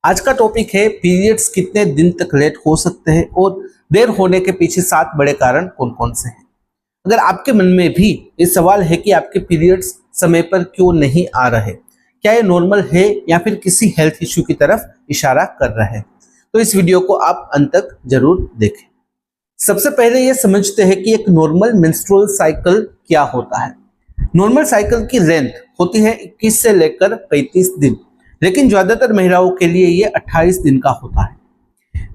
आज का टॉपिक है पीरियड्स कितने दिन तक लेट हो सकते हैं और देर होने के पीछे 7 बड़े कारण कौन कौन से हैं। अगर आपके मन में भी ये सवाल है कि आपके पीरियड्स समय पर क्यों नहीं आ रहे, क्या ये नॉर्मल है या फिर किसी हेल्थ इश्यू की तरफ इशारा कर रहा है, तो इस वीडियो को आप अंत तक जरूर देखें। सबसे पहले ये समझते हैं कि एक नॉर्मल मेंस्ट्रुअल साइकिल क्या होता है। नॉर्मल साइकिल की लेंथ होती है 21 से लेकर 35 दिन, लेकिन ज्यादातर महिलाओं के लिए ये 28 दिन का होता है।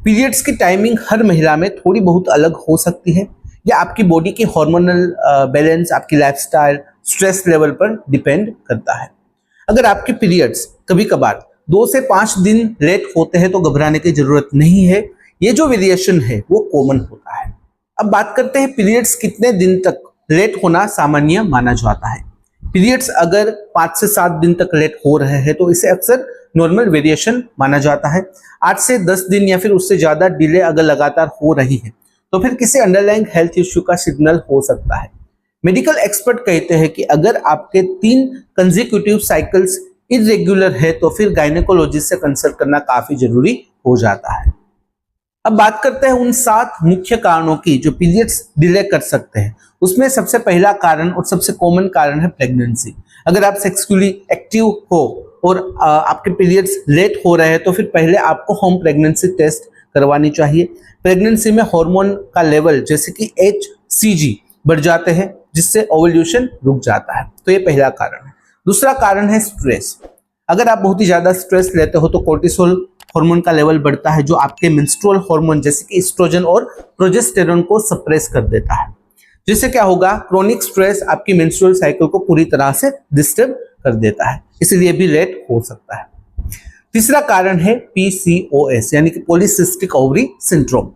पीरियड्स की टाइमिंग हर महिला में थोड़ी बहुत अलग हो सकती है। यह आपकी बॉडी की हार्मोनल बैलेंस, आपकी लाइफस्टाइल, स्ट्रेस लेवल पर डिपेंड करता है। अगर आपके पीरियड्स कभी कभार 2 से 5 दिन लेट होते हैं तो घबराने की जरूरत नहीं है। ये जो वेरिएशन है वो कॉमन होता है। अब बात करते हैं पीरियड्स कितने दिन तक लेट होना सामान्य माना जाता है। पीरियड्स अगर 5 से 7 दिन तक लेट हो रहे हैं तो इसे अक्सर नॉर्मल वेरिएशन माना जाता है। 8 से 10 दिन या फिर उससे ज्यादा डिले अगर लगातार हो रही है तो फिर किसी अंडरलाइंग हेल्थ इश्यू का सिग्नल हो सकता है। मेडिकल एक्सपर्ट कहते हैं कि अगर आपके 3 कंसेक्यूटिव साइकिल्स इरेगुलर है तो फिर गायनेकोलॉजिस्ट से कंसल्ट करना काफी जरूरी हो जाता है। अब बात करते हैं उन 7 मुख्य कारणों की जो पीरियड्स डिले कर सकते हैं। उसमें सबसे पहला कारण और सबसे कॉमन कारण है प्रेगनेंसी। अगर आप सेक्सुअली एक्टिव हो और आपके पीरियड्स लेट हो रहे हैं तो फिर पहले आपको होम प्रेगनेंसी टेस्ट करवानी चाहिए। प्रेगनेंसी में हार्मोन का लेवल जैसे कि HCG बढ़ जाते हैं, जिससे ओव्यूलेशन रुक जाता है। तो ये पहला कारण है। दूसरा कारण है स्ट्रेस। अगर आप बहुत ही ज्यादा स्ट्रेस लेते हो तो कोर्टिसोल हार्मोन का लेवल बढ़ता है, जो आपके मेंस्ट्रुअल हार्मोन जैसे कि एस्ट्रोजन और प्रोजेस्टेरोन को सप्रेस कर देता है, जिससे क्या होगा, क्रोनिक स्ट्रेस आपकी मेंस्ट्रुअल साइकिल को पूरी तरह से डिस्टर्ब कर देता है, इसलिए भी लेट हो सकता है। तीसरा कारण है PCOS यानी कि पॉलीसिस्टिक ओवरी सिंड्रोम।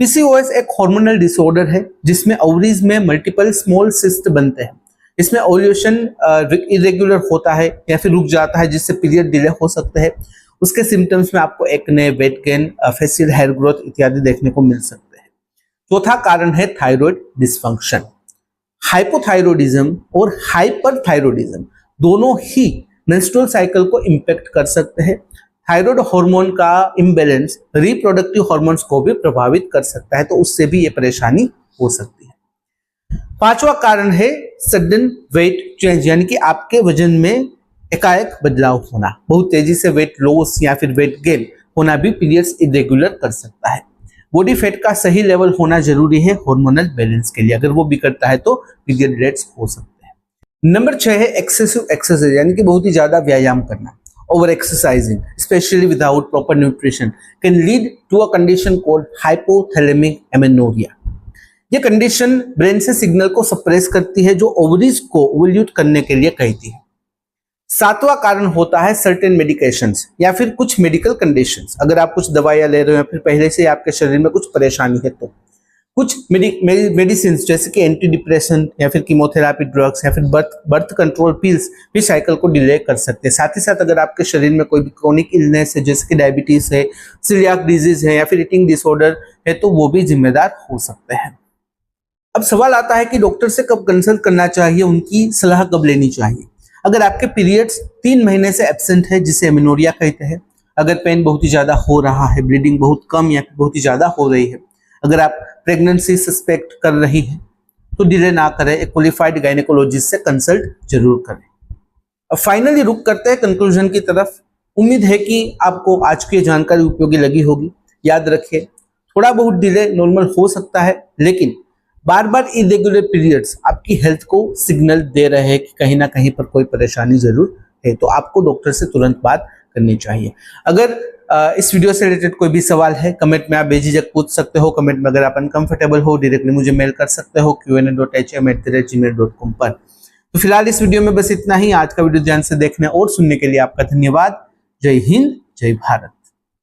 PCOS एक हार्मोनल डिसऑर्डर है जिसमें ओवरीज में मल्टीपल स्मॉल सिस्ट बनते हैं। इसमें ओव्यूलेशन इरेगुलर होता है या फिर रुक जाता है, जिससे पीरियड डिले हो सकते हैं। उसके सिम्टम्स में आपको acne, weight gain, facial hair growth इत्यादि देखने को मिल सकते हैं। चौथा कारण है थायराइड डिसफंक्शन। हाइपोथायरॉयडिज्म और हाइपरथायरॉयडिज्म दोनों ही मेंस्ट्रुअल साइकिल को इंपैक्ट कर सकते हैं। थायराइड हार्मोन का इम्बैलेंस रिप्रोडक्टिव हार्मोन्स को भी प्रभावित कर सकता है, तो उससे भी ये परेशानी हो सकती है। पांचवा कारण है सडन वेट चेंज, यानी कि आपके वजन में एकाएक बदलाव होना। बहुत तेजी से वेट लॉस या फिर वेट गेन होना भी पीरियड्स इरेगुलर कर सकता है। बॉडी फैट का सही लेवल होना जरूरी है हार्मोनल बैलेंस के लिए। अगर वो बिगड़ता है तो पीरियड लेट्स हो सकते हैं। नंबर 6 है एक्सेसिव एक्सरसाइज, यानी कि बहुत ही ज्यादा व्यायाम करना। Over exercising specially without proper nutrition can lead to a condition called hypothalamic amenorrhoea. ये कंडीशन ब्रेन से सिग्नल को सप्रेस करती है जो ओवरीज को ओवल्यूट करने के लिए कहती है। 7वां कारण होता है सर्टेन मेडिकेशंस या फिर कुछ मेडिकल कंडीशंस। अगर आप कुछ दवाइयां ले रहे हो या फिर पहले से आपके शरीर में कुछ परेशानी है तो कुछ मेडिसिन जैसे कि एंटी डिप्रेशन या फिर कीमोथेरापी ड्रग्स या फिर बर्थ कंट्रोल पिल्स भी साइकिल को डिले कर सकते हैं। साथ ही साथ अगर आपके शरीर में कोई भी क्रोनिक इलनेस है जैसे कि डायबिटीज है, सीलियाक डिजीज है या फिर ईटिंग डिसऑर्डर है तो वो भी जिम्मेदार हो सकते हैं। अब सवाल आता है कि डॉक्टर से कब कंसल्ट करना चाहिए, उनकी सलाह कब लेनी चाहिए। अगर आपके पीरियड्स 3 महीने से एब्सेंट है जिसे एमेनोरिया कहते हैं, अगर पेन बहुत ही ज्यादा हो रहा है, ब्लीडिंग बहुत कम या फिर बहुत ही ज्यादा हो रही है, अगर आप प्रेगनेंसी सस्पेक्ट कर रही है तो डिले ना करें, एक क्वालिफाइड गायनेकोलॉजिस्ट से कंसल्ट जरूर करें। अब फाइनली रुक करते हैं कंक्लूजन की तरफ। उम्मीद है कि आपको आज की जानकारी उपयोगी लगी होगी। याद रखिए, थोड़ा बहुत डिले नॉर्मल हो सकता है, लेकिन बार बार इरेगुलर पीरियड्स आपकी हेल्थ को सिग्नल दे रहे हैं कि कहीं ना कहीं पर कोई परेशानी जरूर है, तो आपको डॉक्टर से तुरंत बात करनी चाहिए। अगर इस वीडियो से रिलेटेड कोई भी सवाल है कमेंट में आप बेझिझक पूछ सकते हो। कमेंट में अगर आप अनकंफर्टेबल हो डायरेक्टली मुझे मेल कर सकते हो qa.hm@gmail.com पर। तो फिलहाल इस वीडियो में बस इतना ही। आज का वीडियो ध्यान से देखने और सुनने के लिए आपका धन्यवाद। जय हिंद, जय भारत।